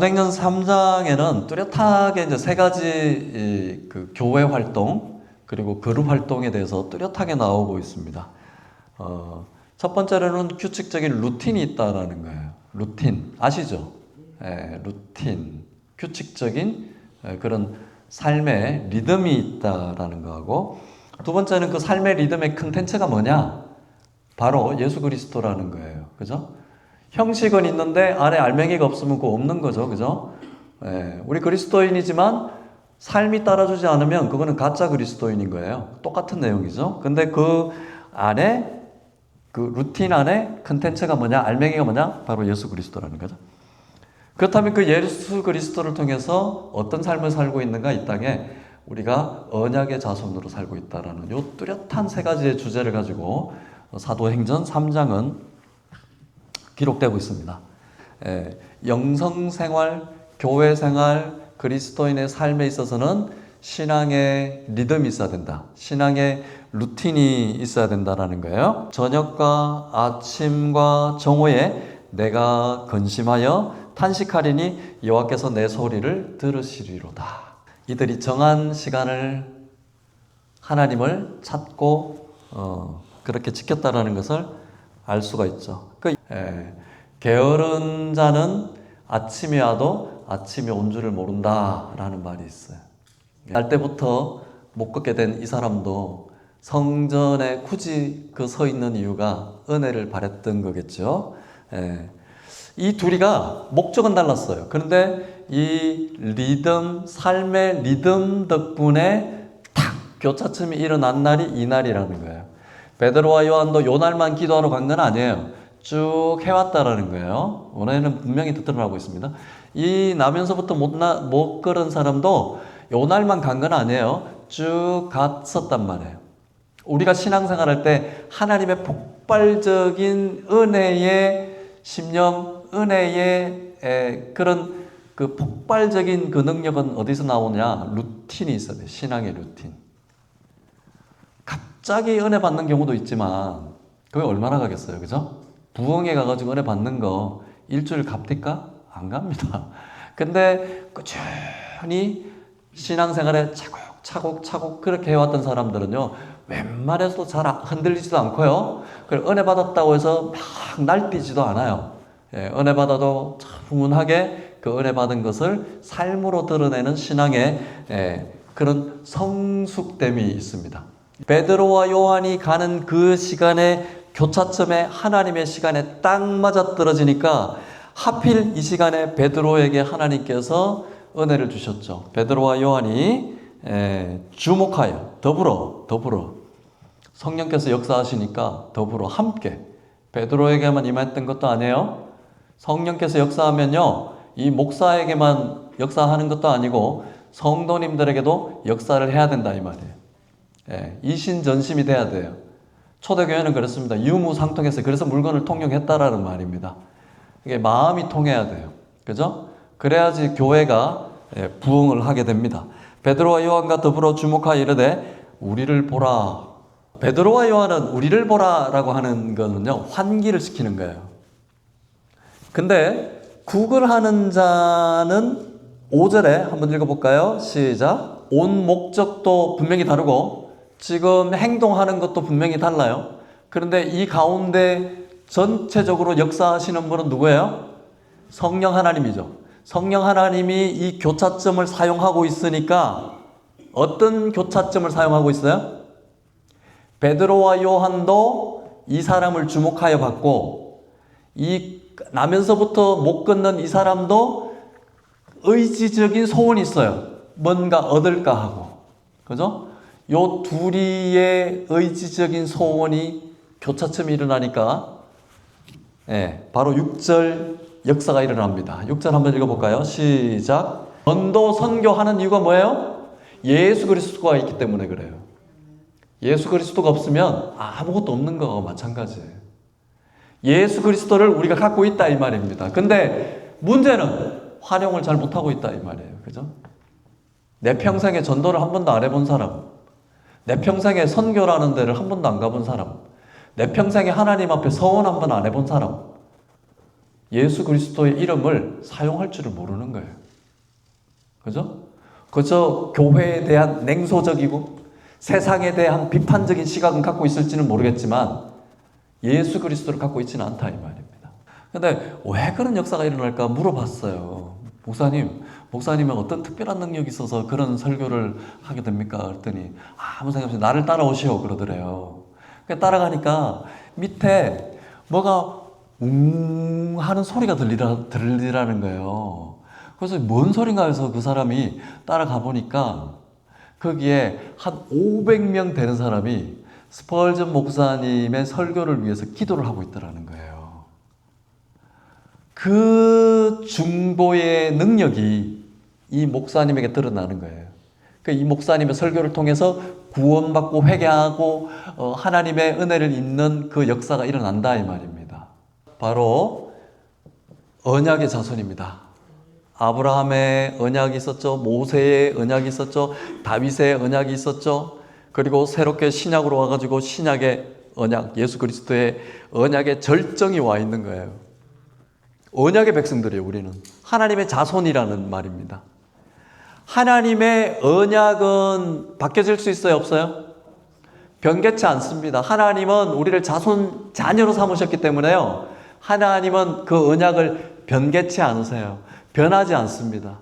사도행전 3장에는 뚜렷하게 이제 세 가지 그 교회 활동 그리고 그룹 활동에 대해서 뚜렷하게 나오고 있습니다. 첫 번째로는 규칙적인 루틴이 있다라는 거예요. 루틴 아시죠? 루틴 규칙적인 그런 삶의 리듬이 있다라는 거하고, 두 번째는 그 삶의 리듬의 컨텐츠가 뭐냐? 바로 예수 그리스도라는 거예요. 그죠? 형식은 있는데 안에 알맹이가 없으면 그거 없는 거죠. 그죠? 우리 그리스도인이지만 삶이 따라주지 않으면 그거는 가짜 그리스도인인 거예요. 똑같은 내용이죠. 근데 그 안에 그 루틴 안에 컨텐츠가 뭐냐? 알맹이가 뭐냐? 바로 예수 그리스도라는 거죠. 그렇다면 그 예수 그리스도를 통해서 어떤 삶을 살고 있는가? 이 땅에 우리가 언약의 자손으로 살고 있다라는 요 뚜렷한 세 가지의 주제를 가지고 사도행전 3장은 기록되고 있습니다. 영성생활, 교회생활, 그리스도인의 삶에 있어서는 신앙의 리듬이 있어야 된다. 신앙의 루틴이 있어야 된다는 거예요. 저녁과 아침과 정오에 내가 근심하여 탄식하리니 여호와께서 내 소리를 들으시리로다. 이들이 정한 시간을 하나님을 찾고 그렇게 지켰다라는 것을 알 수가 있죠. 게으른 자는 아침이 와도 아침이 온 줄을 모른다라는 말이 있어요. 날 때부터 못 걷게 된 이 사람도 성전에 굳이 그 서 있는 이유가 은혜를 바랬던 거겠죠. 이 둘이가 목적은 달랐어요. 그런데 이 리듬, 삶의 리듬 덕분에 탁 교차점이 일어난 날이 이 날이라는 거예요. 베드로와 요한도 요 날만 기도하러 간 건 아니에요. 쭉 해왔다라는 거예요. 오늘은 분명히 드러나고 있습니다. 이 나면서부터 못 걸은 사람도 요 날만 간 건 아니에요. 쭉 갔었단 말이에요. 우리가 신앙생활할 때 하나님의 폭발적인 은혜의 심령, 은혜의 그런 그 폭발적인 그 능력은 어디서 나오냐? 루틴이 있어야 돼요. 신앙의 루틴. 갑자기 은혜 받는 경우도 있지만 그게 얼마나 가겠어요, 그죠? 부흥회 가가지고 은혜 받는 거 일주일 갑니까? 안 갑니다. 근데 꾸준히 신앙생활에 차곡차곡 그렇게 해왔던 사람들은요, 웬만해서도 잘 흔들리지도 않고요, 그리고 은혜 받았다고 해서 막 날뛰지도 않아요. 은혜 받아도 차분하게 그 은혜 받은 것을 삶으로 드러내는 신앙의 그런 성숙됨이 있습니다. 베드로와 요한이 가는 그 시간에 교차점에 하나님의 시간에 딱 맞아 떨어지니까 하필 이 시간에 베드로에게 하나님께서 은혜를 주셨죠. 베드로와 요한이 주목하여 더불어 성령께서 역사하시니까 더불어 함께, 베드로에게만 임했던 것도 아니에요. 성령께서 역사하면요, 이 목사에게만 역사하는 것도 아니고 성도님들에게도 역사를 해야 된다 이 말이에요. 이신전심이 돼야 돼요. 초대교회는 그렇습니다. 유무상통해서 그래서 물건을 통용했다라는 말입니다. 이게 마음이 통해야 돼요. 그죠? 그래야지 교회가 부흥을 하게 됩니다. 베드로와 요한과 더불어 주목하여 이르되 우리를 보라. 베드로와 요한은 우리를 보라라고 하는 거는요, 환기를 시키는 거예요. 근데 구걸하는 자는 5절에 한번 읽어볼까요? 시작. 온 목적도 분명히 다르고 지금 행동하는 것도 분명히 달라요. 그런데 이 가운데 전체적으로 역사하시는 분은 누구예요? 성령 하나님이죠. 성령 하나님이 이 교차점을 사용하고 있으니까 어떤 교차점을 사용하고 있어요? 베드로와 요한도 이 사람을 주목하여 봤고, 이 나면서부터 못 걷는 이 사람도 의지적인 소원이 있어요. 뭔가 얻을까 하고. 그죠? 요 둘이의 의지적인 소원이 교차점이 일어나니까 바로 6절 역사가 일어납니다. 6절 한번 읽어볼까요? 시작. 전도 선교하는 이유가 뭐예요? 예수 그리스도가 있기 때문에 그래요. 예수 그리스도가 없으면 아무것도 없는 거와 마찬가지예요. 예수 그리스도를 우리가 갖고 있다 이 말입니다. 근데 문제는 활용을 잘 못하고 있다 이 말이에요. 그죠? 내 평생에 전도를 한 번도 안 해본 사람, 내 평생에 선교라는 데를 한 번도 안 가본 사람, 내 평생에 하나님 앞에 서원 한 번 안 해본 사람, 예수 그리스도의 이름을 사용할 줄을 모르는 거예요. 그죠? 그저 교회에 대한 냉소적이고 세상에 대한 비판적인 시각은 갖고 있을지는 모르겠지만 예수 그리스도를 갖고 있지는 않다 이 말입니다. 근데 왜 그런 역사가 일어날까 물어봤어요. 목사님은 어떤 특별한 능력이 있어서 그런 설교를 하게 됩니까? 그랬더니 아무 생각 없이 나를 따라오시오 그러더래요. 따라가니까 밑에 뭐가 하는 소리가 들리라는 거예요. 그래서 뭔 소린가 해서 그 사람이 따라가 보니까 거기에 한 500명 되는 사람이 스펄전 목사님의 설교를 위해서 기도를 하고 있더라는 거예요. 그 중보의 능력이 이 목사님에게 드러나는 거예요. 이 목사님의 설교를 통해서 구원받고 회개하고 하나님의 은혜를 입는 그 역사가 일어난다 이 말입니다. 바로 언약의 자손입니다. 아브라함의 언약이 있었죠. 모세의 언약이 있었죠. 다윗의 언약이 있었죠. 그리고 새롭게 신약으로 와가지고 신약의 언약, 예수 그리스도의 언약의 절정이 와 있는 거예요. 언약의 백성들이에요, 우리는. 하나님의 자손이라는 말입니다. 하나님의 언약은 바뀌어질 수 있어요, 없어요? 변개치 않습니다. 하나님은 우리를 자손, 자녀로 삼으셨기 때문에요. 하나님은 그 언약을 변개치 않으세요. 변하지 않습니다.